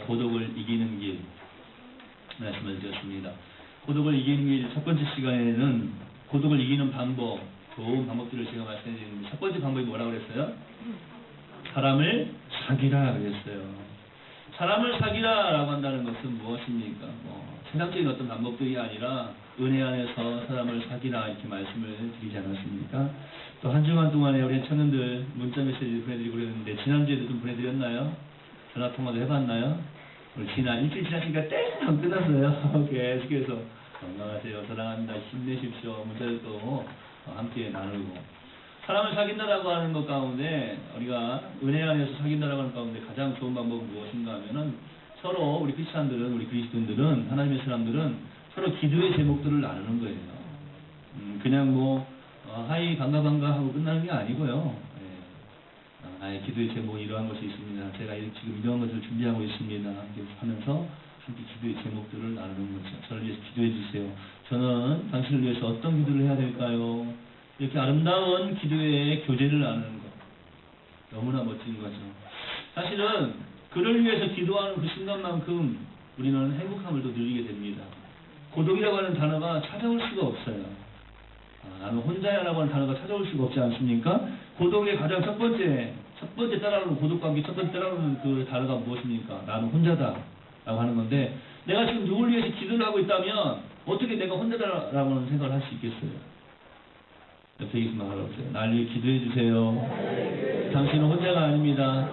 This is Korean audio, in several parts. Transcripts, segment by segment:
고독을 이기는 길 말씀을 드렸습니다. 고독을 이기는 길 첫 번째 시간에는 고독을 이기는 방법, 좋은 방법들을 제가 말씀드리는데 첫 번째 방법이 뭐라고 그랬어요? 사람을 사귀라 그랬어요. 사람을 사귀라라고 한다는 것은 무엇입니까? 세상적인 어떤 방법들이 아니라 은혜 안에서 사람을 사귀라 이렇게 말씀을 드리지 않았습니까? 또 한 주간 동안에 우리 청년들 문자 메시지 보내드리고 그랬는데 지난주에도 좀 보내드렸나요? 전화통화도 해봤나요? 우리 일주일 지났으니까 땡! 끝났어요. 계속해서 건강하세요. 사랑합니다. 힘내십시오. 문자를 또 함께 나누고 사람을 사귄다라고 하는 것 가운데 우리가 은혜 안에서 사귄다라고 하는 가운데 가장 좋은 방법은 무엇인가 하면은 서로 우리 크리스찬들은 우리 그리스도인들은 하나님의 사람들은 서로 기도의 제목들을 나누는 거예요. 그냥 하이 반가 하고 끝나는 게 아니고요. 나의 기도의 제목이 이러한 것이 있습니다. 제가 지금 이러한 것을 준비하고 있습니다. 이렇게 하면서 함께 기도의 제목들을 나누는 거죠. 저를 위해서 기도해 주세요. 저는 당신을 위해서 어떤 기도를 해야 될까요? 이렇게 아름다운 기도의 교제를 나누는 것. 너무나 멋진 거죠. 사실은 그를 위해서 기도하는 그 순간만큼 우리는 행복함을 더 누리게 됩니다. 고독이라고 하는 단어가 찾아올 수가 없어요. 나는 혼자야라고 하는 단어가 찾아올 수가 없지 않습니까? 고독의 가장 첫 번째 따라오는 고독관계 첫 번째 따라오는 그 단어가 무엇입니까? 나는 혼자다 라고 하는 건데 내가 지금 누굴 위해서 기도를 하고 있다면 어떻게 내가 혼자다라고 하는 생각을 할 수 있겠어요? 옆에 있으면 말하세요. 날 위해 기도해 주세요. 당신은 혼자가 아닙니다.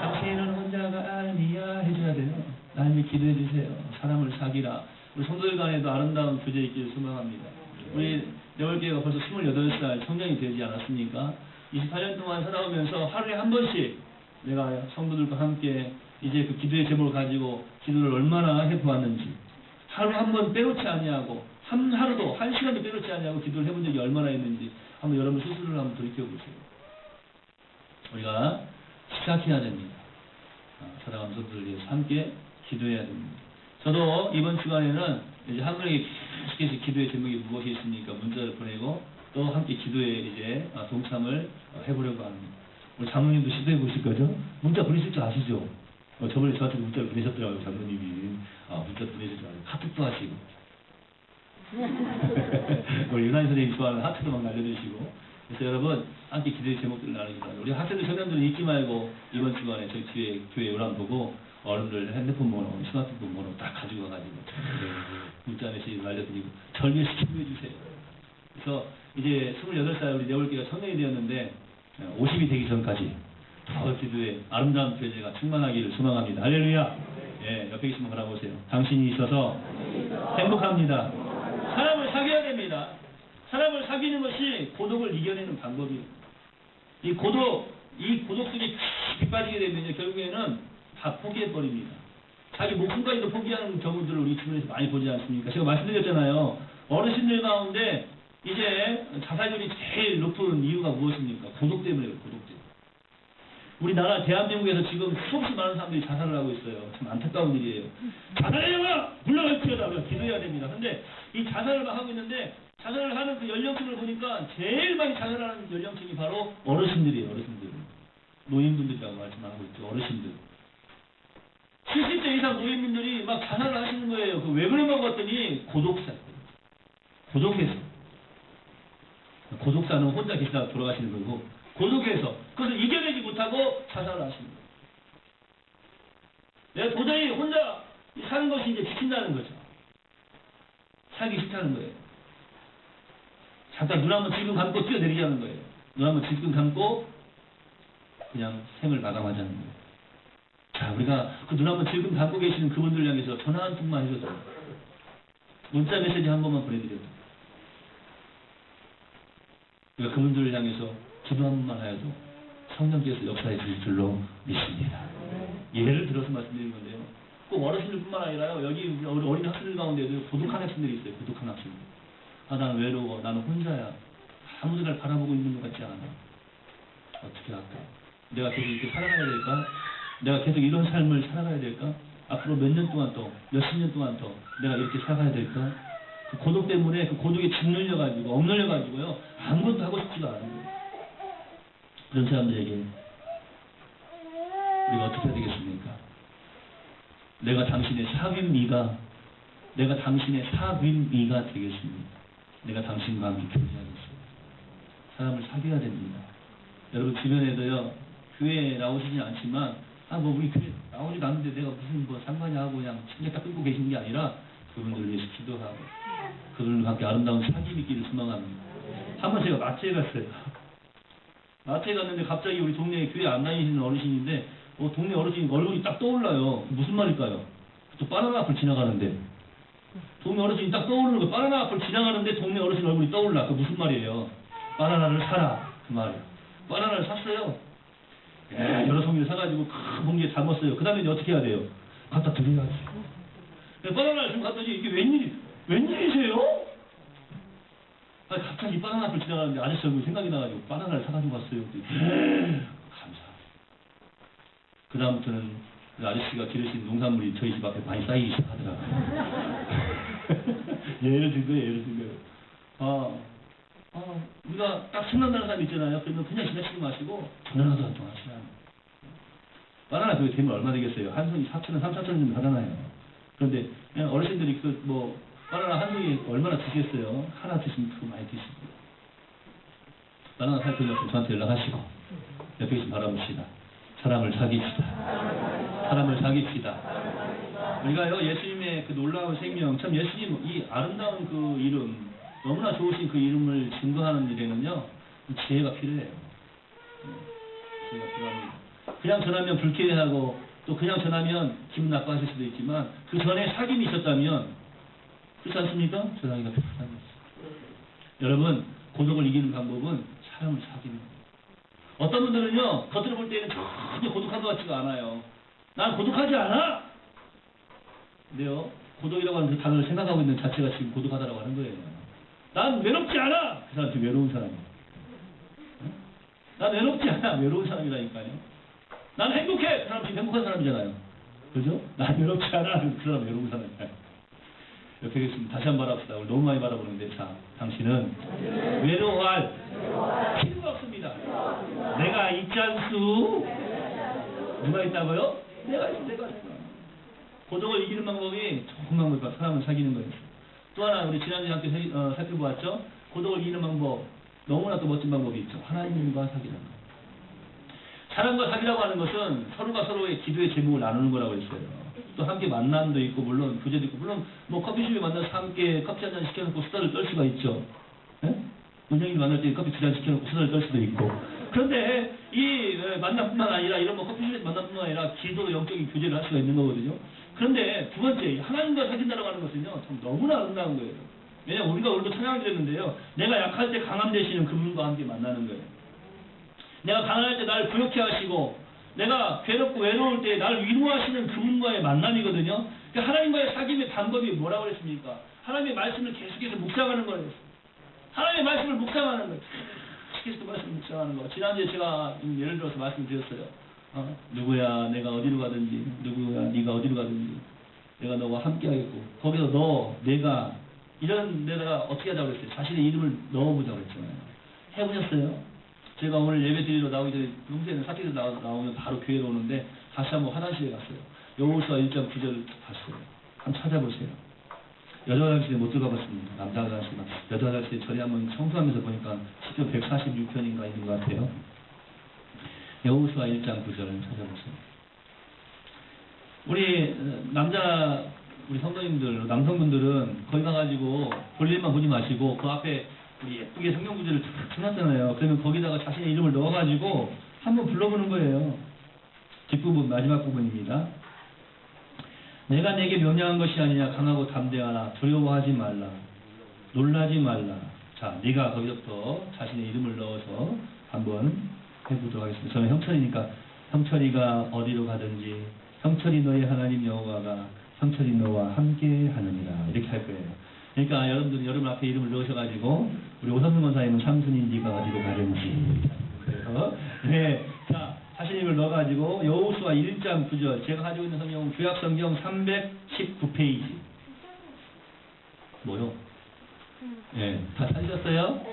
당신은 혼자가 아니야 해줘야 돼요. 날 위해 기도해 주세요. 사람을 사귀라. 우리 성도들 간에도 아름다운 교제 있기를 소망합니다. 우리 내월교회가 벌써 28살 청년이 되지 않았습니까? 28년 동안 살아오면서 하루에 한 번씩 내가 성도들과 함께 이제 그 기도의 제목을 가지고 기도를 얼마나 해보았는지 하루 한 번 빼놓지 아니하고 하루도 한 시간도 빼놓지 아니하고 기도를 해본 적이 얼마나 있는지 한번 여러분 스스로를 한번 돌이켜보세요. 우리가 시작해야 됩니다. 사랑하는 성도들 위해서 함께 기도해야 됩니다. 저도 이번 주간에는 이제 한 분에게 계속해서 기도의 제목이 무엇이 있습니까? 문자를 보내고 또 함께 기도에 이제 동참을 해보려고 합니다. 우리 장로님도 시도해 보실 거죠? 문자 보내실 줄 아시죠? 저번에 저한테 문자를 보내셨더라고요. 장로님이 문자 보내실 줄 알아요. 카톡도 하시고 우리 유난히 선생님이 좋아하는 하트도 막 날려주시고 그래서 여러분 함께 기도의 제목들을 나누기 바랍니다. 우리 학생들 청년들은 잊지 말고 이번 주간에 저희 뒤에 교회 요람 보고 어른들 핸드폰 번호, 스마트폰 번호 딱 가지고 와가지고 문자 메시지 날려드리고 절 위해서 기도해 주세요. 그래서 이제 28살 우리 내월교회가 청년이 되었는데 50이 되기 전까지 더 기도에 아름다운 교제가 충만하기를 소망합니다. 할렐루야. 옆에 있으면 바라보세요. 당신이 있어서 행복합니다. 사람을 사귀어야 됩니다. 사람을 사귀는 것이 고독을 이겨내는 방법이에요. 이 고독 속에 깊이 빠지게 되면 결국에는 다 포기해버립니다. 자기 목숨까지도 포기하는 경우들을 우리 주변에서 많이 보지 않습니까? 제가 말씀드렸잖아요. 어르신들 가운데 이제 자살률이 제일 높은 이유가 무엇입니까? 고독 때문에요. 고독 때문에. 우리나라 대한민국에서 지금 수없이 많은 사람들이 자살을 하고 있어요. 참 안타까운 일이에요. 자살해라! 물러갈지어다! 우리가 기도해야 됩니다. 근데 이 자살을 하고 있는데 자살을 하는 그 연령층을 보니까 제일 많이 자살하는 연령층이 바로 어르신들이에요. 어르신들. 노인분들이라고 말씀하고 있죠. 어르신들. 70대 이상 노인분들이 막 자살을 하시는 거예요. 왜 그런가 봤더니 고독사. 고독해서. 고독사는 혼자 계시다가 돌아가시는 거고 고독해서 그것을 이겨내지 못하고 자살을 하시는 거예요. 내가 도저히 혼자 사는 것이 이제 지친다는 거죠. 살기 싫다는 거예요. 잠깐 눈 한번 질끈 감고 뛰어내리자는 거예요. 눈 한번 질끈 감고 그냥 생을 마감하자는 거예요. 자, 우리가 그 눈 한번 질끈 감고 계시는 그분들 향해서 전화 한 통만 해줘도 문자 메시지 한 번만 보내드려도 우리가 그분들을 향해서 기도 한 번만 하여도 성령께서 역사해 주실 줄로 믿습니다. 예를 들어서 말씀드리는 건데요. 꼭 어르신들뿐만 아니라요. 여기 어린 학생들 가운데도 고독한 학생들이 있어요. 고독한 학생들. 나는 외로워. 나는 혼자야. 아무도 날 바라보고 있는 것 같지 않아. 어떻게 할까? 내가 계속 이렇게 살아가야 될까? 내가 계속 이런 삶을 살아가야 될까? 앞으로 몇 년 동안 또, 몇십 년 동안 또 내가 이렇게 살아가야 될까? 그 고독 때문에 그 고독에 짓눌려가지고, 억눌려가지고요. 아무것도 하고 싶지가 않아요. 그런 사람들에게 우리가 어떻게 해야 되겠습니까? 내가 당신의 사귐이가 되겠습니다. 내가 당신과 함께 교제하겠습니다. 사람을 사귀어야 됩니다. 여러분 주변에도요, 교회에 나오시지 않지만, 우리 교회 나오지도 않는데 내가 무슨 상관이야 하고 그냥 침대 딱 끊고 계시는 게 아니라, 그분들을 위해서 기도하고, 그분들과 함께 아름다운 사귐 있기를 소망합니다. 한번 제가 마트에 갔어요. 마트에 갔는데 갑자기 우리 동네에 교회 안 다니시는 어르신인데, 동네 어르신 얼굴이 딱 떠올라요. 무슨 말일까요? 또 바나나 앞을 지나가는데, 동네 어르신이 딱 떠오르는 거, 바나나 앞을 지나가는데 동네 어르신 얼굴이 떠올라. 그 무슨 말이에요? 바나나를 사라. 그 말이에요. 바나나를 샀어요. 여러 송이를 사가지고 큰 봉지에 담았어요. 그 다음에 어떻게 해야 돼요? 갖다 드려야지. 바나나를 좀 갖다 주지. 이게 웬일이세요? 갑자기 바나나 앞을 지나가는데 아저씨 얼굴이 생각이 나가지고 바나나를 사가지고 왔어요. 감사합니다. 그 다음부터는 그 아저씨가 기르신 농산물이 저희 집 앞에 많이 쌓이기 시작하더라고요. 예를 든 거예요. 우리가 딱 신난다는 사람 있잖아요. 그러면 그냥 지나치지 마시고 전화라도 한 통 하시라. 바나나 그게 되면 얼마 되겠어요? 한 송이 4,000원, 3,000원 정도 하잖아요. 그런데 어르신들이 바나나 한 송이 얼마나 드시겠어요? 하나 드시면 더 많이 드시고. 바나나 살 필요 없으면 저한테 연락하시고 옆에 있으면 바라봅시다. 사람을 사깁시다. 우리가요, 예수님의 그 놀라운 생명, 참 예수님 이 아름다운 그 이름, 너무나 좋으신 그 이름을 증거하는 일에는요, 지혜가 필요해요. 지혜가 필요합니다. 그냥 전하면 불쾌하고, 또 그냥 전하면 기분 나빠하실 수도 있지만, 그 전에 사귐이 있었다면, 그렇지 않습니까? 전하기가 필요합니다. 여러분, 고독을 이기는 방법은 사람을 사귀는 거예요. 어떤 분들은요, 겉으로 볼 때는 전혀 고독한 것 같지가 않아요. 난 고독하지 않아! 근데요, 고독이라고 하는 그 단어를 생각하고 있는 자체가 지금 고독하다라고 하는 거예요. 난 외롭지 않아! 그 사람한테 외로운 사람이에요. 난 외롭지 않아! 외로운 사람이라니까요. 난 행복해! 그 사람 지금 행복한 사람이잖아요. 그죠? 난 외롭지 않아! 그 사람 외로운 사람이에요. 옆에 계시면 다시 한번 바라봅시다. 우리 너무 많이 바라보는데, 자, 당신은 외로워할 필요가 없습니다. 내가 있지 않수? 누가 있다고요? 내가 있어. 고독을 이기는 방법이 좋은 방법이니까 사람을 사귀는 거예요. 또 하나 우리 지난주에 함께 살펴보았죠. 고독을 이기는 방법, 너무나 또 멋진 방법이 있죠. 하나님과 사귀는 거. 사람과 사귀라고 하는 것은 서로가 서로의 기도의 제목을 나누는 거라고 했어요. 또 함께 만남도 있고, 물론 교제도 있고, 물론 커피숍에 만나서 함께 커피 한잔 시켜놓고 수다를 떨 수가 있죠. 은행이 만날 때 커피 2잔 시켜놓고 수다를 떨 수도 있고. 그런데 이 만남뿐만 아니라, 이런 커피숍에서 만남뿐만 아니라 기도도 영적인 교제를 할 수가 있는 거거든요. 그런데 두 번째, 하나님과 사귄다라고 하는 것은요, 참 너무나 아름다운 거예요. 왜냐면 우리가 오늘도 찬양을 드렸는데요, 내가 약할 때 강함 되시는 그분과 함께 만나는 거예요. 내가 가난할 때 나를 부욕해 하시고, 내가 괴롭고 외로울 때 나를 위로하시는 그분과의 만남이거든요. 그러니까 하나님과의 사귐의 방법이 뭐라고 그랬습니까? 하나님의 말씀을 계속해서 묵상하는 거예요. 하나님의 말씀을 묵상하는 거예요. 계속 말씀을 묵상하는 거. 지난주에 제가 예를 들어서 말씀드렸어요. 누구야, 내가 어디로 가든지, 누구야, 네가 어디로 가든지, 내가 너와 함께 하겠고, 거기서 너, 내가, 이런 데다가 어떻게 하자고 그랬어요? 자신의 이름을 넣어보자고 그랬잖아요. 해보셨어요? 제가 오늘 예배 드리러 나오기 전에 평소에는 사택에서 나오면 바로 교회로 오는데 다시 한번 화장실에 갔어요. 여호수아 1장 9절을 봤어요. 한번 찾아보세요. 여자 화장실에 못 들어가봤습니다. 남자 화장실만. 여자 화장실에 전에 한번 청소하면서 보니까 10편 146편인가 있는 것 같아요. 여호수아 1장 9절을 찾아보세요. 우리 우리 성도님들, 남성분들은 거기 가가지고 볼일만 보지 마시고 그 앞에 우리 예쁘게 성경 구절을 탁 쳐놨잖아요. 그러면 거기다가 자신의 이름을 넣어가지고 한번 불러보는 거예요. 뒷부분, 마지막 부분입니다. 내가 내게 명령한 것이 아니냐. 강하고 담대하라. 두려워하지 말라. 놀라지 말라. 자, 네가 거기서부터 자신의 이름을 넣어서 한번 해보도록 하겠습니다. 저는 형철이니까 형철이가 어디로 가든지 형철이 너의 하나님 여호와가 형철이 너와 함께 하느니라. 이렇게 할 거예요. 그러니까 여러분들은 여러분 앞에 이름을 넣으셔가지고 우리 오선승 원사님은 삼순이 네가 어디로 가든지. 그래서 네, 자 자신의 이름을 넣어가지고 여호수아 1장 9절 제가 가지고 있는 성경은 구약성경 319페이지. 뭐요? 네, 다 찾으셨어요?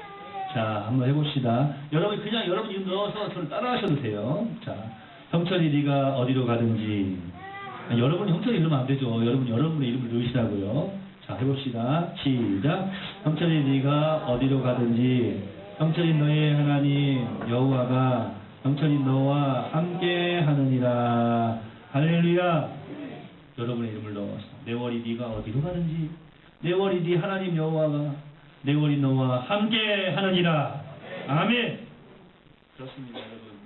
자, 한번 해봅시다. 여러분 그냥 여러분 이름 넣어서 저를 따라하셔도 돼요. 자, 형철이 네가 어디로 가든지 여러분이 형철이 이러면 안 되죠. 여러분의 이름을 넣으시라고요. 자, 해봅시다. 시작. 형철이 네가 어디로 가든지 형철이 너의 하나님 여호와가 형철이 너와 함께 하느니라. 할렐루야. 여러분의 이름을 넣어서 내 월이 네가 어디로 가든지 내 월이 네 하나님 여호와가 내 월이 너와 함께 하느니라. 아멘. 그렇습니다, 여러분.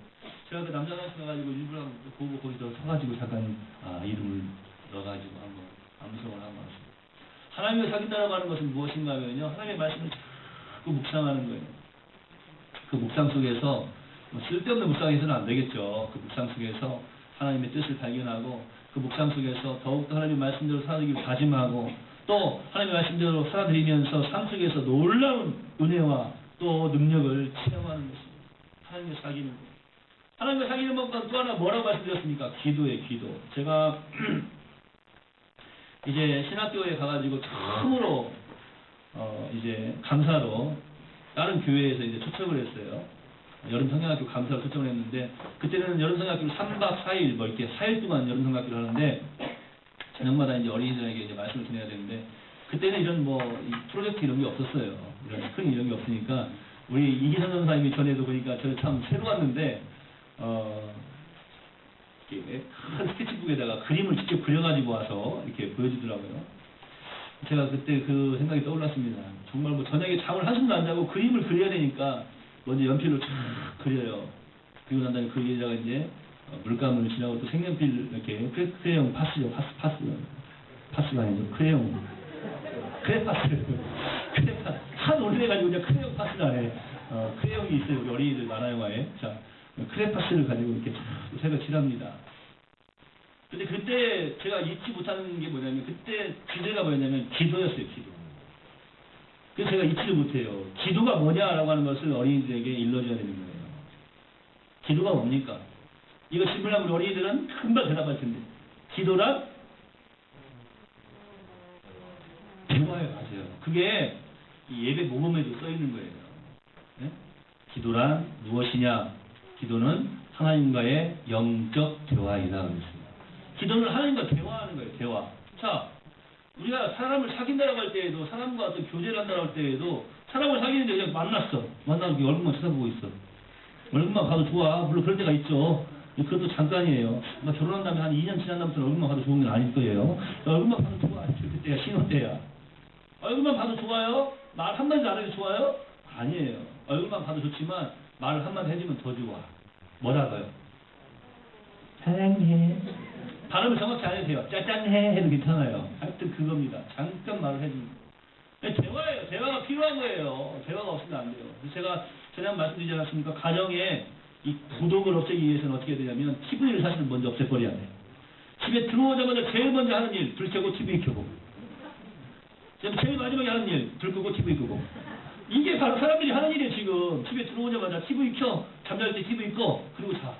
제가 그 남자 날 가가지고 일부러 보고 거기서 서가지고 잠깐 이름을 넣어가지고 한번 암송을 한번 왔습니다. 하나님을 사귄다라고 하는 것은 무엇인가 하면요, 하나님의 말씀을 자꾸 묵상하는 거예요. 그 묵상 속에서 쓸데없는 묵상해서는 안 되겠죠. 그 묵상 속에서 하나님의 뜻을 발견하고 그 묵상 속에서 더욱더 하나님의 말씀대로 살아가기를 다짐하고 또 하나님의 말씀대로 살아들이면서 삶 속에서 놀라운 은혜와 또 능력을 체험하는 것입니다. 하나님의 사귀는 것. 하나님과 사귀는 법과 또 하나 뭐라고 말씀드렸습니까? 기도예요, 기도. 제가 이제 신학교에 가가지고 처음으로 이제 감사로 다른 교회에서 이제 초청을 했어요. 여름 성경학교 감사로 초청을 했는데 그때는 여름 성경학교를 3박 4일 뭐 이렇게 4일 동안 여름 성경학교를 하는데 저녁마다 이제 어린이들에게 이제 말씀을 전해야 되는데 그때는 이런 뭐 프로젝트 이런 게 없었어요. 이런 스크린 이런 게 없으니까 우리 이기선 전사님이 전에도 보니까 저는 참 새로 왔는데 큰 스케치북에다가 그림을 직접 그려가지고 와서 이렇게 보여주더라고요. 제가 그때 그 생각이 떠올랐습니다. 정말 뭐 저녁에 잠을 한숨도 안 자고 그림을 그려야 되니까 먼저 연필로 쫙 그려요. 그리고 난 다음에 그 위에다가 이제 물감을 칠하고 또 색연필 이렇게 크레용 파스죠. 파스가 아니죠. 크레용 크레파스 한 올려가지고 그냥 크레용 파스를 안에 크레용이 있어요. 우리 어린이들 만화영화에. 자, 크레파스를 가지고 이렇게 색을 칠합니다. 근데 그때 제가 잊지 못하는 게 뭐냐면 그때 주제가 뭐였냐면 기도였어요. 기도. 그래서 제가 잊지를 못해요. 기도가 뭐냐라고 하는 것을 어린이들에게 일러줘야 되는 거예요. 기도가 뭡니까? 이거 질문하면 우리 어린이들은 금방 대답할 텐데 기도란 대화에 맞아요. 그게 이 예배 모범에도 써 있는 거예요. 네? 기도란 무엇이냐? 기도는 하나님과의 영적 대화이다. 그랬습니다. 기도는 하나님과 대화하는 거예요. 대화. 자, 우리가 사람을 사귄다라고 할 때에도 사람과 어떤 교제를 한다라고 할 때에도 사람을 사귀는데 그냥 만나서 얼굴만 쳐다보고 있어. 얼굴만 봐도 좋아. 물론 그럴 때가 있죠. 그것도 잠깐이에요. 결혼한 다음에 한 2년 지난 다음부터 얼굴만 봐도 좋은 건 아닐 거예요. 얼굴만 봐도 좋아. 그때가 신혼 때야. 얼굴만 봐도 좋아요? 말 한마디도 안 해도 좋아요? 아니에요. 얼굴만 봐도 좋지만 말을 한마디 해주면 더 좋아. 뭐라고요? 사랑해. 발음을 정확히 안 해도 돼요. 짜장해 해도 괜찮아요. 하여튼 그겁니다. 잠깐 말을 해주는 거예요. 대화예요. 대화가 필요한 거예요. 대화가 없으면 안 돼요. 그래서 제가 전에 한번 말씀드리지 않았습니까? 가정에 이 고독을 없애기 위해서는 어떻게 해야 되냐면 TV를 사실 먼저 없애버려야 돼요. 집에 들어오자마자 제일 먼저 하는 일, 불 켜고 TV 켜고. 제일 마지막에 하는 일, 불 끄고 TV 끄고. 이게 바로 사람들이 하는 일이에요. 지금 집에 들어오자마자 TV 켜, 잠잘 때 TV 끄고 그리고 자.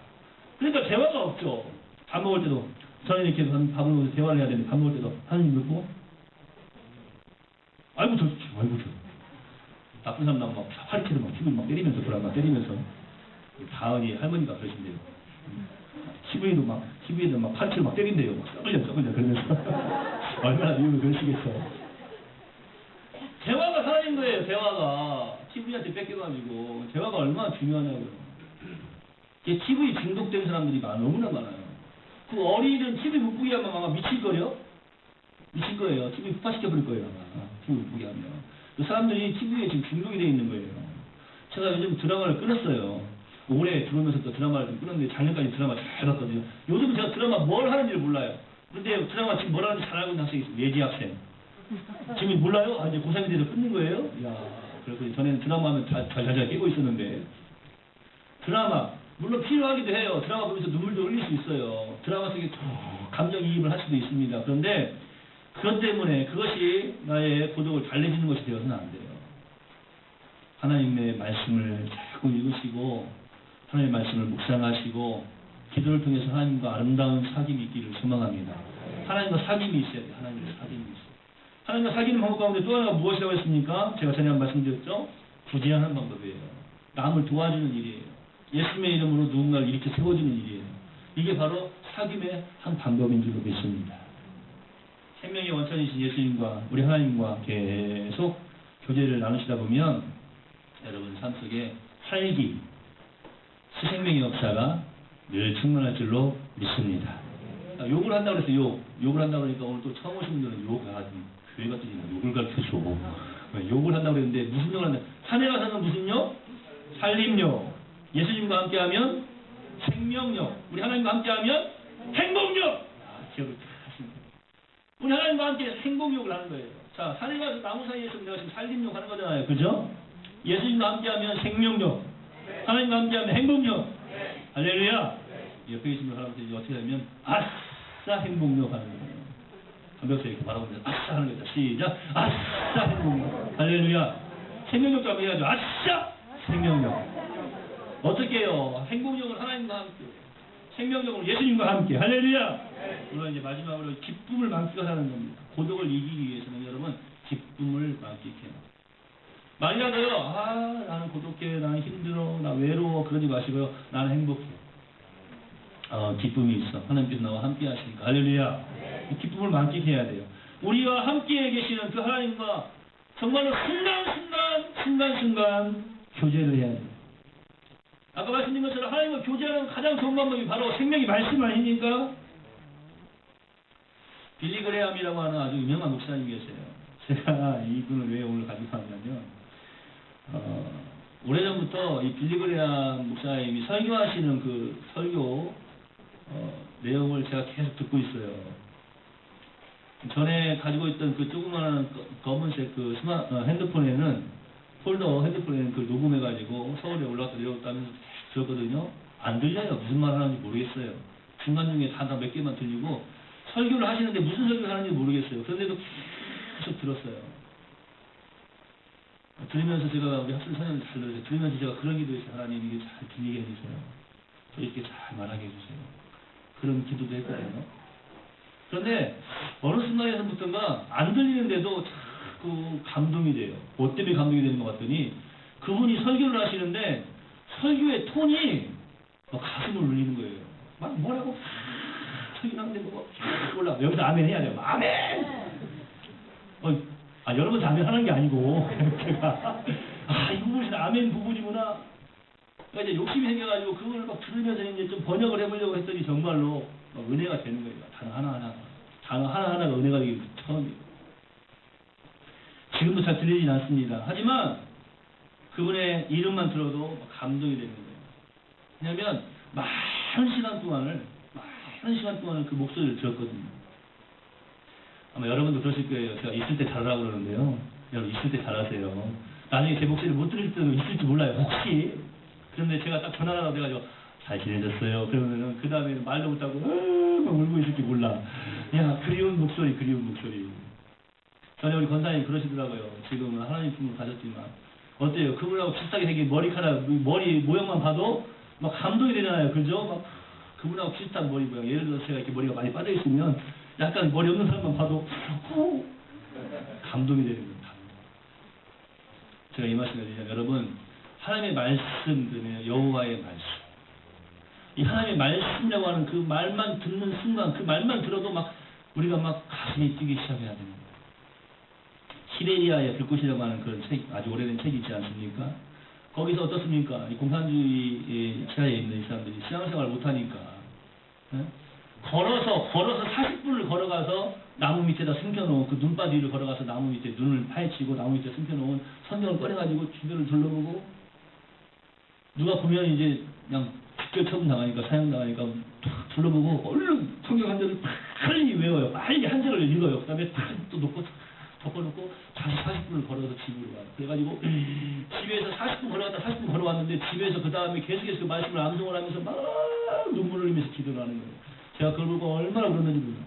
그러니까 대화가 없죠. 밥 먹을 때도 저는 이렇게 밥을 먹으면서 대화를 해야 되는데 밥 먹을 때도 하느님 듣고 아이고 저 나쁜 사람 나면 막 파리채로 막 TV 막 때리면서 불안 막 때리면서 다은이 할머니가 그러신대요. TV에도 막 파리채로 막 때린대요. 막 썩을려 그러면서 얼마나 미움을 그러시겠어. 대화가 살아있는 거예요. 대화가 TV한테 뺏겨가지고 대화가 얼마나 중요하냐고요. TV 중독된 사람들이 너무나 많아요. 그 어린이들은 TV 못 보게 하면 아마 미칠 거예요. TV 흑화시켜버릴 거예요. 아마 TV 못 보게 하면. 그 사람들이 TV에 지금 중독이 되어 있는 거예요. 제가 요즘 드라마를 끊었어요. 올해 들어오면서 또 드라마를 좀 끊었는데 작년까지 드라마 잘 봤거든요. 요즘 제가 드라마 뭘 하는지를 몰라요. 근데 드라마 지금 뭘 하는지 잘 알고 있는 학생이 있어요. 예지 학생. 지금 몰라요? 이제 고3이 돼서 끊는 거예요? 이야, 그래서 전에는 드라마 하면 잘 깨고 있었는데. 드라마, 물론 필요하기도 해요. 드라마 보면서 눈물도 흘릴 수 있어요. 드라마 속에 감정이입을 할 수도 있습니다. 그런데 그것 때문에 그것이 나의 고독을 달래지는 것이 되어서는 안 돼요. 하나님의 말씀을 자꾸 읽으시고 하나님의 말씀을 묵상하시고 기도를 통해서 하나님과 아름다운 사귐이 있기를 소망합니다. 하나님과 사귐이 있어야 돼요. 하나님과 사귐이 있어요. 하나님과 사귀는 방법 가운데 또 하나가 무엇이라고 했습니까? 제가 전에 한번 말씀드렸죠? 구제하는 방법이에요. 남을 도와주는 일이에요. 예수님의 이름으로 누군가를 이렇게 세워주는 일이에요. 이게 바로 사귐의 한 방법인 줄로 믿습니다. 생명의 원천이신 예수님과 우리 하나님과 계속 교제를 나누시다 보면 여러분 삶 속에 활기, 생명의 역사가 늘 충만할 줄로 믿습니다. 욕을 한다고 해서 욕을 한다고 하니까 오늘 또 처음 오신 분들은 교회 같은 욕을 가르쳐줘. 욕을 한다고 그랬는데 무슨 욕을 한다? 산에 가서는 무슨 욕? 살림욕. 예수님과 함께하면 생명욕. 우리 하나님과 함께하면 행복욕. 기억을 하십니다. 우리 하나님과 함께 행복욕을 하는 거예요. 자, 산에 가서 나무 사이에서 내가 지금 살림욕 하는 거잖아요. 그죠? 예수님과 함께하면 생명욕. 하나님과 함께하면 행복욕. 할렐루야. 옆에 계신 사람한테 어떻게 하면 아싸 행복욕 하는 거예요. 한벽에 이렇게 바라보면서 아싸 하는 거죠. 시작. 아싸 행복욕. 할렐루야. 생명욕도 한번 해야죠. 아싸 생명욕. 어떻게 해요? 행복욕을 하나님과 함께, 생명욕을 예수님과 함께. 할렐루야. 물론 이제 마지막으로 기쁨을 만끽하는 겁니다. 고독을 이기기 위해서는 여러분 기쁨을 만끽해요. 만약에요, 나는 고독해, 나는 힘들어, 나 외로워, 그러지 마시고요. 나는 행복해. 기쁨이 있어. 하나님께서 나와 함께 하시니까. 할렐루야. 기쁨을 만끽해야 돼요. 우리와 함께 계시는 그 하나님과 정말로 순간순간 교제를 해야 돼요. 아까 말씀드린 것처럼 하나님과 교제하는 가장 좋은 방법이 바로 생명의 말씀 아닙니까? 빌리 그레함이라고 하는 아주 유명한 목사님이 계세요. 제가 이분을 왜 오늘 가지고 왔냐면 오래전부터 이 빌리 그레함 목사님이 설교하시는 그 설교 내용을 제가 계속 듣고 있어요. 전에 가지고 있던 그 조그마한 검은색 그 핸드폰에는 그 녹음해가지고 서울에 올라가서 내려왔다면서 들었거든요. 안 들려요. 무슨 말 하는지 모르겠어요. 중간중에 단어 몇 개만 들리고 설교를 하시는데 무슨 설교를 하는지 모르겠어요. 그런데도 계속 들었어요. 들으면서 제가 우리 학생 선생님들 잘 들었어요. 들으면서 제가 그런 기도했어요. 하나님 이게 잘 들리게 해주세요. 저 이렇게 잘 말하게 해주세요. 그런 기도도 했거든요. 그런데 어느 순간에서부터가 안 들리는데도 자꾸 감동이 돼요. 뭐 때문에 감동이 되는 것 같더니 그분이 설교를 하시는데 설교의 톤이 가슴을 울리는 거예요. 막 뭐라고 설교하는데 몰라. 여기서 아멘 해야 돼요. 아멘! 여러분 아멘 하는 게 아니고 제가 이 부분이 아멘 부분이구나. 그러니까 이제 욕심이 생겨가지고 그걸 막 들으면서 이제 좀 번역을 해보려고 했더니 정말로 막 은혜가 되는 거예요. 단어 하나하나가 은혜가 되기 처음이에요. 지금도 잘 들리진 않습니다. 하지만 그분의 이름만 들어도 감동이 되는 거예요. 왜냐하면 많은 시간 동안을 그 목소리를 들었거든요. 아마 여러분도 그러실 거예요. 제가 있을 때 잘하라고 그러는데요. 여러분 있을 때 잘하세요. 나중에 제 목소리를 못 들을 때도 있을지 몰라요. 혹시. 그런데 제가 딱 전화를 하고 돼가지고 잘 지내셨어요. 그러면은 그 다음에는 말도 못하고 막 울고 있을지 몰라. 야, 그리운 목소리. 전에 우리 권사님 그러시더라고요. 지금은 하나님 품을 가졌지만 어때요? 그분하고 비슷하게 생긴 머리 모양만 봐도 막 감동이 되잖아요. 그죠? 막 그분하고 비슷한 머리 모양. 예를 들어서 제가 이렇게 머리가 많이 빠져 있으면 약간 머리 없는 사람만 봐도 감동이 되는 거예요. 제가 이 말씀을 드리자면 여러분 하나님의 말씀 들으면 여호와의 말씀. 이 하나님의 말씀이라고 하는 그 말만 듣는 순간 그 말만 들어도 막 우리가 막 가슴이 뛰기 시작해야 됩니다. 시베리아의 불꽃이라고 하는 그런 책, 아주 오래된 책이 있지 않습니까? 거기서 어떻습니까? 이 공산주의 지하에 있는 이 사람들이 신앙생활을 못하니까 걸어서 40분을 걸어가서 나무 밑에다 숨겨놓은 그 눈밭 위를 걸어가서 나무 밑에 눈을 파헤치고 나무 밑에 숨겨놓은 성경을 꺼내가지고 주변을 둘러보고 누가 보면 이제 그냥 직결 처분 당하니까 사형 당하니까 둘러보고 얼른 성경 한 절을 빨리 외워요. 빨리 한 절을 읽어요. 그 다음에 또 놓고 덮어놓고 다시 40분을 걸어서 집으로 와요. 그래가지고 집에서 40분 걸어갔다 40분 걸어왔는데 집에서 그 다음에 계속해서 그 말씀을 암송을 하면서 막 눈물을 흘리면서 기도를 하는 거예요. 제가 그걸 보고 얼마나 울었는지 몰라요.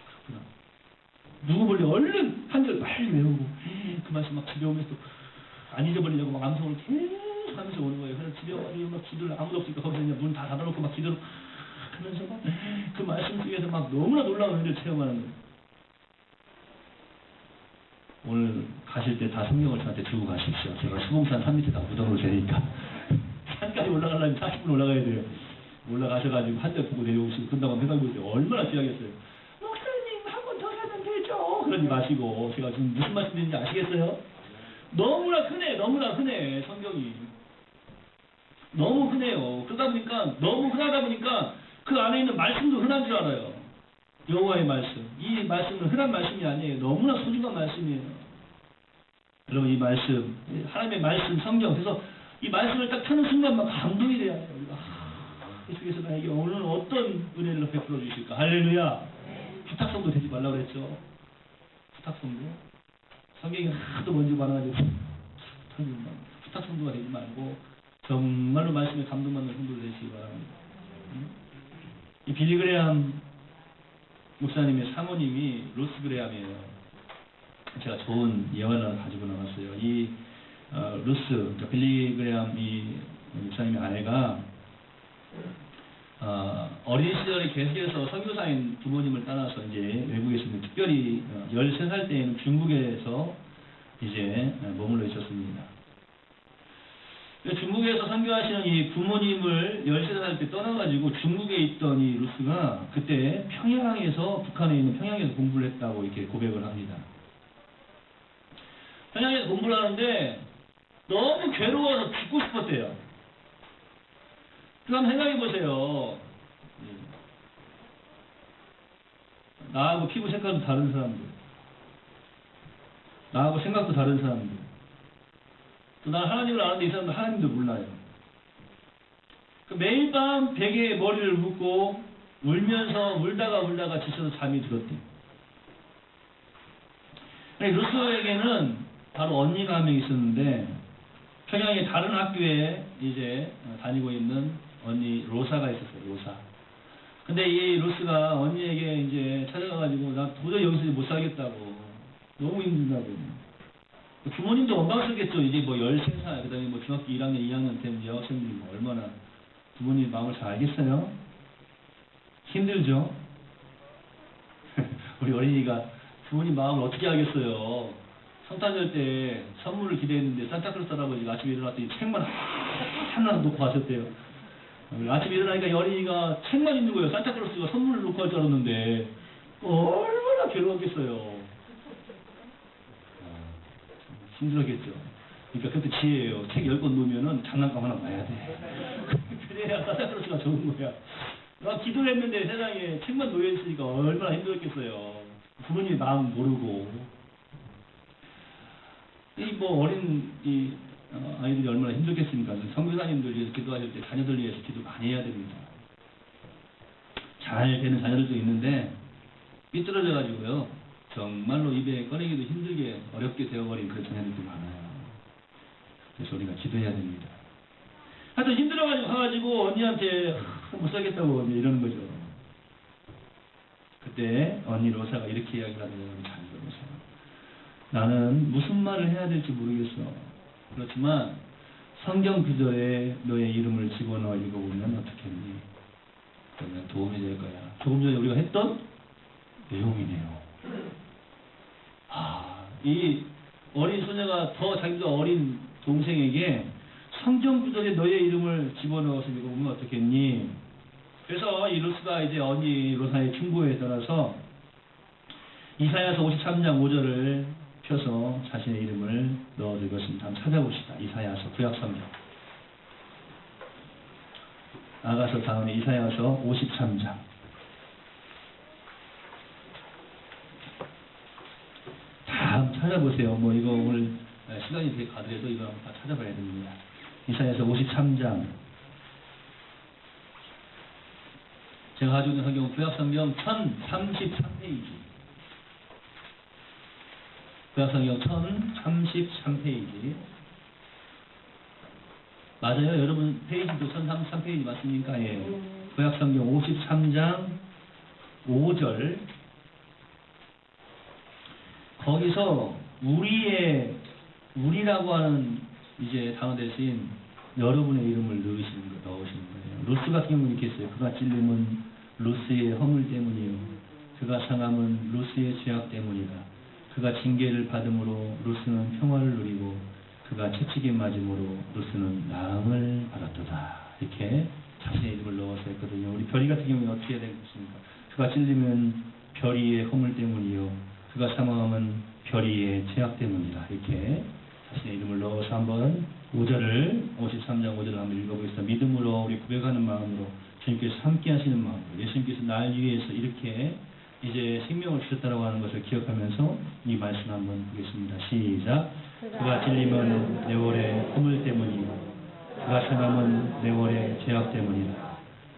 그렇구나. 누구 몰래 얼른 한 절 빨리 외우고 그 말씀 막 집에 오면서 안 잊어버리려고 막 암송을 계속 하면서 오는 거예요. 그래서 집에 와가지고 막 기도를 아무도 없으니까 거기서 그냥 문 다 닫아놓고 막 기도를 하면서 막 그 말씀 속에서 막 너무나 놀라운 은혜를 체험하는 거예요. 오늘 가실 때 다 성경을 저한테 주고 가십시오. 제가 수봉산 산 밑에 다 묻어놓을 테니까 산까지 올라가려면 40분 올라가야 돼요. 올라가셔가지고 한 대 보고 내려오시고 그런다고 생각해보세요. 얼마나 귀하겠어요. 목사님 한 번 더 사면 되죠. 그러지 마시고 제가 지금 무슨 말씀드리는지 아시겠어요? 너무나 흔해 성경이. 너무 흔해요. 그러다 보니까 너무 흔하다 보니까 그 안에 있는 말씀도 흔한 줄 알아요. 여호와의 말씀. 이 말씀은 흔한 말씀이 아니에요. 너무나 소중한 말씀이에요. 여러분 이 말씀, 하나님의 말씀, 성경. 그래서 이 말씀을 딱 펴는 순간 막 감동이 돼야 돼요. 예수께서 나에게 오늘 어떤 은혜를 베풀어 주실까? 할렐루야. 부탁성도 되지 말라고 그랬죠. 부탁성도. 성경이 하도 먼지 많아가지고 부탁성도가 되지 말고 정말로 말씀에 감동받는 성도를 되시기 바랍니다. 이 빌리 그레함 목사님의 사모님이 로스 그레함이에요. 제가 좋은 예언을 가지고 나왔어요. 이 루스, 그러니까 빌리 그레함 이 목사님의 아내가 어린 시절에 계속해서 선교사인 부모님을 따라서 이제 외국에 있는 특별히 13살 때에는 중국에서 이제 머물러 있었습니다. 중국에서 선교하시는 이 부모님을 13살 때 떠나가지고 중국에 있던 이 루스가 그때 평양에서, 북한에 있는 평양에서 공부를 했다고 이렇게 고백을 합니다. 평양에서 공부를 하는데 너무 괴로워서 죽고 싶었대요. 그럼 생각해보세요. 나하고 피부 색깔도 다른 사람들, 나하고 생각도 다른 사람들, 또 난 하나님을 아는데 이 사람도 하나님도 몰라요. 매일 밤 베개에 머리를 묻고 울다가 지쳐서 잠이 들었대. 루스에게는 바로 언니가 한 명 있었는데 평양의 다른 학교에 이제 다니고 있는 언니 로사가 있었어요. 로사. 근데 이 루스가 언니에게 이제 찾아가가지고 나 도저히 여기서 못 살겠다고, 너무 힘든다고. 부모님도 원망스럽겠죠. 이제 뭐 13살, 그 다음에 뭐 중학교 1학년, 2학년 된 여학생들이 뭐 얼마나 부모님 마음을 잘 알겠어요? 힘들죠? 우리 어린이가 부모님 마음을 어떻게 알겠어요? 성탄절 때 선물을 기대했는데 산타클로스 할아버지가 아침에 일어났더니 책만 하나 놓고 가셨대요. 아침에 일어나니까 어린이가 책만 있는 거예요. 산타클로스가 선물을 놓고 할 줄 알았는데 얼마나 괴로웠겠어요. 힘들었겠죠. 그러니까 그때 지혜예요. 책 10권 놓으면은 장난감 하나 놔야 돼. 그래야 산타클로스가 좋은 거야. 나 기도를 했는데 세상에 책만 놓여있으니까 얼마나 힘들었겠어요. 부모님의 마음 모르고. 어린 아이들이 얼마나 힘들겠습니까? 선교사님들이 기도하실 때 자녀들 위해서 기도 많이 해야 됩니다. 잘 되는 자녀들도 있는데 삐뚤어져가지고요. 정말로 입에 꺼내기도 힘들게 어렵게 되어버린 그런 자녀들도 많아요. 그래서 우리가 기도해야 됩니다. 하여튼 힘들어가지고 가가지고 언니한테 못 살겠다고 이러는 거죠. 그때 언니 로사가 이렇게 이야기를 하더라고요. 잘 들어보세요. 나는 무슨 말을 해야 될지 모르겠어. 그렇지만 성경 구절에 너의 이름을 집어넣어 읽어보면 어떻겠니? 그러면 도움이 될 거야. 조금 전에 우리가 했던 내용이네요. 이 어린 소녀가 더 자기가 어린 동생에게 성경 구절에 너의 이름을 집어넣어서 읽어보면 어떻겠니? 그래서 이 루스가 이제 언니 로사의 충고에 따라서 이사야서 53장 5절을 펴서 자신의 이름을 넣어줄 것입니다. 한번 찾아봅시다. 이사야서 구약성경. 아가서 다음에 이사야서 53장. 다 한번 찾아보세요. 이거 오늘 시간이 되게 가더라도 이거 한번 다 찾아봐야 됩니다. 이사야서 53장. 제가 가지고 있는 성경은 구약성경 1033페이지. 구약성경 1033페이지. 맞아요? 여러분 페이지도 1033페이지 맞습니까? 예. 구약성경 53장 5절. 거기서 우리라고 하는 이제 단어 대신 여러분의 이름을 넣으시는 거예요. 루스 같은 경우는 이렇게 했어요. 그가 찔림은 루스의 허물 때문이요. 그가 상함은 루스의 죄악 때문이다. 그가 징계를 받음으로 루스는 평화를 누리고 그가 채찍에 맞음으로 루스는 나음을 받았도다. 이렇게 자신의 이름을 넣어서 했거든요. 우리 별이 같은 경우는 어떻게 해야 되겠습니까? 그가 찔리면 별이의 허물 때문이요. 그가 사망하면 별이의 죄악 때문이다. 이렇게 자신의 이름을 넣어서 한번 5절을 53장 5절을 한번 읽어보겠습니다. 믿음으로 우리 고백하는 마음으로 주님께서 함께 하시는 마음으로 예수님께서 날 위해서 이렇게 이제 생명을 주셨다라고 하는 것을 기억하면서 이 말씀 한번 보겠습니다. 시작. 그가 찔림은 내월의 허물 때문이요. 그가 상함은 내월의 죄악 때문이다.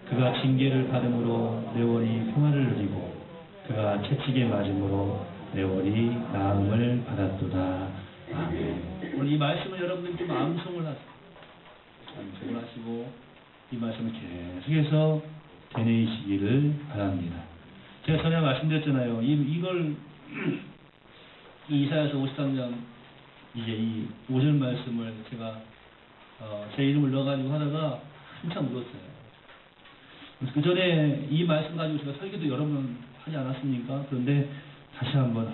그가 징계를 받음으로 내월이 평화를 누리고 그가 채찍에 맞음으로 내월이 나음을 받았도다. 아멘. 오늘 이 말씀을 여러분들 좀 암송을 하세요. 암송을 하시고 이 말씀을 계속해서 되뇌이시기를 바랍니다. 제가 전에 말씀드렸잖아요. 이걸 이사야서 53장 이제 이 5절 말씀을 제가 제 이름을 넣어가지고 하다가 한참 울었어요. 그 전에 이 말씀 가지고 제가 설교도 여러 번 하지 않았습니까? 그런데 다시 한번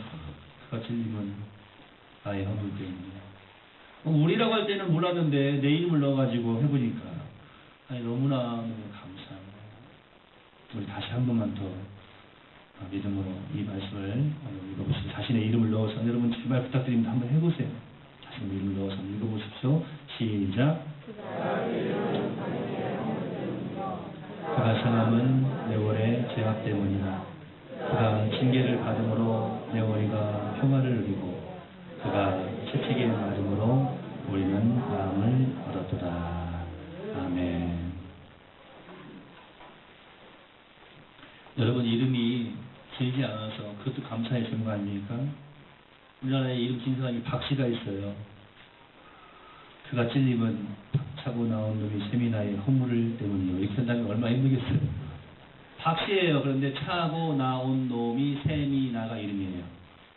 그가 찔림은 나의 허물 때문에 우리라고 할 때는 몰랐는데 내 이름을 넣어가지고 해보니까 너무나 감사합니다. 우리 다시 한 번만 더 믿음으로 이 말씀을 읽어보시고 자신의 이름을 넣어서 여러분 제발 부탁드립니다. 한번 해보세요. 자신의 이름을 넣어서 읽어보십시오. 시작. 그가 상함은 내월의 죄악 때문이다. 그가 징계를 받음으로 내월이가 평화를 누리고 그가 채찍에 맞음으로 우리는 나음을 얻었도다. 아멘. 여러분 이름이 길지 않아서 그것도 감사의 제목 아닙니까? 우리나라에 이름 긴 사람이 박씨가 있어요. 그가 찔림은 차고 나온 놈이 셈이 나의 허물 때문이요. 이렇게 한다면 얼마나 힘들겠어요. 박씨예요. 그런데 차고 나온 놈이 셈이 나가 이름이에요.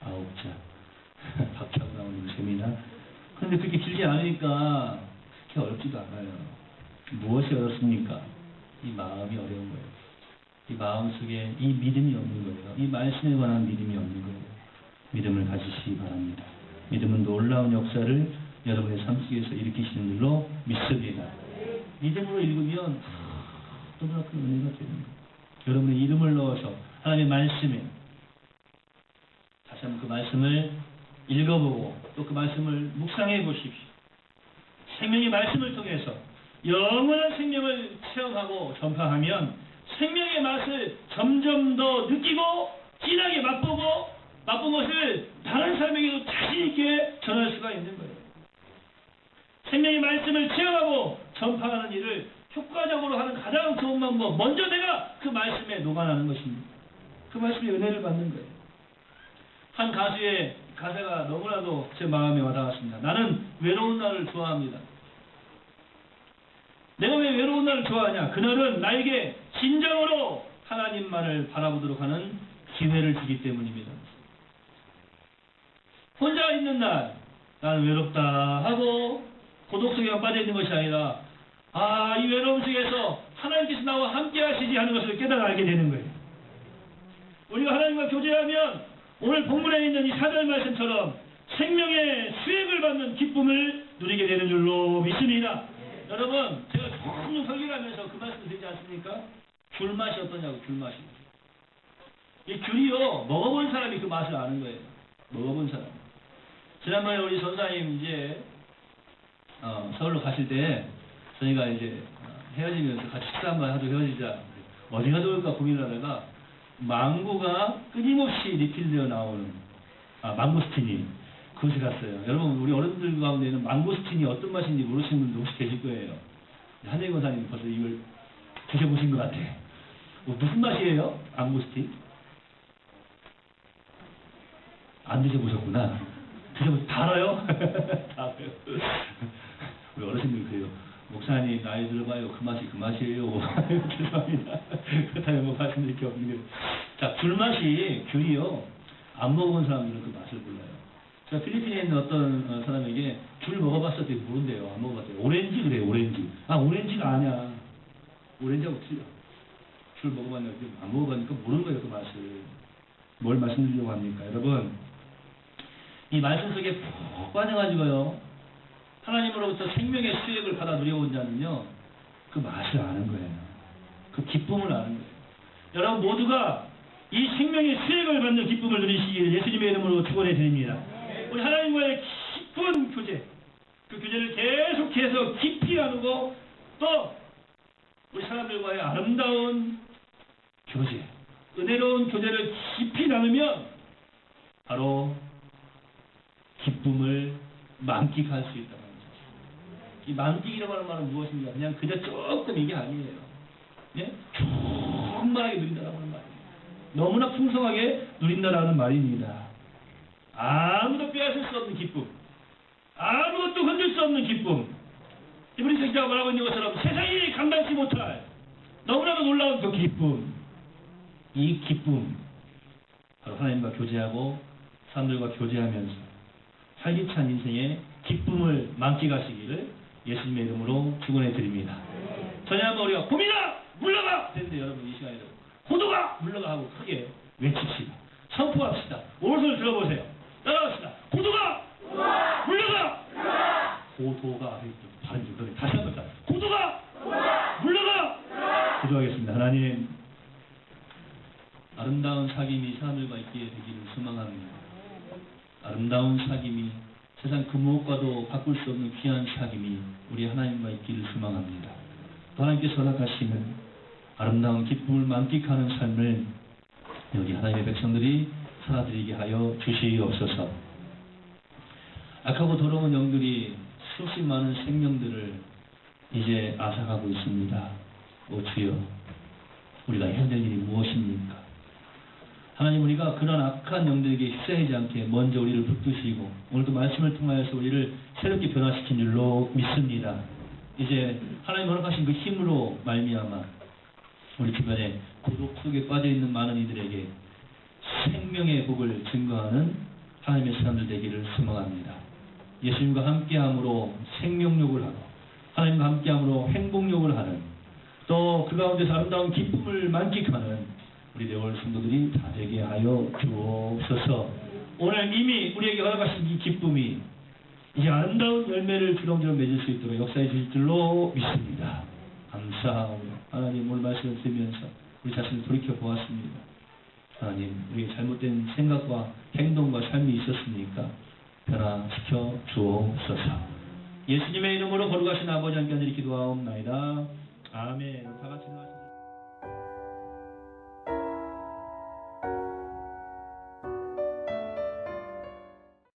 9자. 박차고 나온 놈이 셈이 나. 그런데 그렇게 길지 않으니까 그렇게 어렵지도 않아요. 무엇이 어렵습니까? 이 마음이 어려운 거예요. 이 마음속에 이 믿음이 없는 거예요. 이 말씀에 관한 믿음이 없는 거예요. 믿음을 가지시기 바랍니다. 믿음은 놀라운 역사를 여러분의 삶 속에서 일으키시는 줄로 믿습니다. 믿음으로 읽으면 너무나 큰 은혜가 됩니다. 여러분의 이름을 넣어서 하나님의 말씀에 다시 한번 그 말씀을 읽어보고 또 그 말씀을 묵상해 보십시오. 생명의 말씀을 통해서 영원한 생명을 체험하고 전파하면 생명의 맛을 점점 더 느끼고 진하게 맛본 것을 다른 사람에게도 자신 있게 전할 수가 있는 거예요. 생명의 말씀을 체험하고 전파하는 일을 효과적으로 하는 가장 좋은 방법, 먼저 내가 그 말씀에 녹아나는 것입니다. 그 말씀의 은혜를 받는 거예요. 한 가수의 가사가 너무나도 제 마음에 와닿았습니다. 나는 외로운 날을 좋아합니다. 내가 왜 외로운 날을 좋아하냐? 그날은 나에게 진정으로 하나님만을 바라보도록 하는 기회를 주기 때문입니다. 혼자 있는 날 나는 외롭다 하고 고독 속에만 빠져있는 것이 아니라 이 외로움 속에서 하나님께서 나와 함께 하시지 하는 것을 깨달아 알게 되는 거예요. 우리가 하나님과 교제하면 오늘 본문에 있는 이 4절 말씀처럼 생명의 수액을 받는 기쁨을 누리게 되는 줄로 믿습니다. 여러분, 제가 종종 설교를 하면서 그 말씀 드리지 않습니까? 귤맛이 어떠냐고, 귤맛이. 이 귤이요, 먹어본 사람이 그 맛을 아는 거예요. 먹어본 사람. 지난번에 우리 전사님 이제, 서울로 가실 때, 저희가 이제 헤어지면서 같이 식사 한번 하도 헤어지자. 어디가 좋을까 고민을 하다가, 망고가 끊임없이 리필되어 나오는, 망고스틴이. 그곳에 갔어요. 여러분, 우리 어른들 가운데는 망고스틴이 어떤 맛인지 모르시는 분도 혹시 계실 거예요. 한혜인 권사님 벌써 이걸 드셔보신 것 같아. 무슨 맛이에요? 망고스틴? 안 드셔보셨구나. 다 알아요? 다 알아요. 우리 어르신들 그래요. 목사님 나이 들어봐요. 그 맛이 그 맛이에요. 죄송합니다. 그렇다면 뭐 말씀드릴 게 없는데. 자, 귤맛이 귤이요. 안 먹어본 사람들은 그 맛을 몰라요. 제가 필리핀에 있는 어떤 사람에게 귤 먹어봤었더니 모른대요. 안 먹어봤대요. 오렌지 그래요. 오렌지. 오렌지가 아니야. 오렌지하고 틀려. 귤 먹어봤는데 안 먹어봤으니까 모르는 거예요. 그 맛을. 뭘 말씀드리려고 합니까? 여러분, 이 말씀 속에 푹 빠져가지고요. 하나님으로부터 생명의 수액을 받아 누려온 자는요. 그 맛을 아는 거예요. 그 기쁨을 아는 거예요. 여러분 모두가 이 생명의 수액을 받는 기쁨을 누리시기를 예수님의 이름으로 축원해 드립니다. 우리 하나님과의 깊은 교제, 그 교제를 계속해서 깊이 나누고 또 우리 사람들과의 아름다운 교제, 은혜로운 교제를 깊이 나누면 바로 기쁨을 만끽할 수 있다는 거죠. 이 만끽이라고 하는 말은 무엇입니까? 그냥 그저 조금 이게 아니에요. 예? 충만하게 누린다라고 하는 말이에요. 너무나 풍성하게 누린다라는 말입니다. 아무도 빼앗을 수 없는 기쁨, 아무것도 흔들 수 없는 기쁨. 이분이 기자가 말하고 있는 것처럼 세상이 감당치 못할 너무나도 놀라운 그 기쁨, 이 기쁨 바로 하나님과 교제하고 사람들과 교제하면서 활기찬 인생의 기쁨을 만끽하시기를 예수님의 이름으로 축원해 드립니다. 전에 한번 우리가 고민아 물러가! 됐는데 여러분 이 시간에도 고도가 물러가 하고 크게 외칩시다. 선포합시다. 오른손을 들어보세요. 따라합시다. 고도가 물러가! 고도가 앞에 있죠. 발음 좀 그래. 다시 한번 고도가 물러가! 기도하겠습니다. 하나님, 아름다운 사귐이 사람들과 있게 되기를 소망합니다. 아름다운 사귐이 세상 그 무엇과도 바꿀 수 없는 귀한 사귐이 우리 하나님과 있기를 소망합니다. 또 하나님께서 허락하시는 아름다운 기쁨을 만끽하는 삶을 여기 하나님의 백성들이 살아드리게 하여 주시옵소서. 악하고 더러운 영들이 수없이 많은 생명들을 이제 앗아가고 있습니다. 오 주여, 우리가 해야 될 일이 무엇입니까? 하나님, 우리가 그런 악한 영들에게 휩싸이지 않게 먼저 우리를 붙드시고 오늘도 말씀을 통하여서 우리를 새롭게 변화시킨 줄로 믿습니다. 이제 하나님 허락하신 그 힘으로 말미암아 우리 주변에 고독 속에 빠져있는 많은 이들에게 생명의 복을 증거하는 하나님의 사람들 되기를 소망합니다. 예수님과 함께함으로 생명욕을 하고 하나님과 함께함으로 행복욕을 하는, 또 그 가운데서 아름다운 기쁨을 만끽하는 우리 네월 성도들이 다 되게 하여 주옵소서. 오늘 이미 우리에게 허락하신 이 기쁨이 이제 아름다운 열매를 주렁주렁 맺을 수 있도록 역사해 주실 줄로 믿습니다. 감사하오며 하나님, 오늘 말씀을 들으면서 우리 자신을 돌이켜 보았습니다. 하나님, 우리의 잘못된 생각과 행동과 삶이 있었으니까 변화시켜 주옵소서. 예수님의 이름으로 거룩하신 아버지 하나님 기도하옵나이다. 아멘. 다 같이 나가시죠.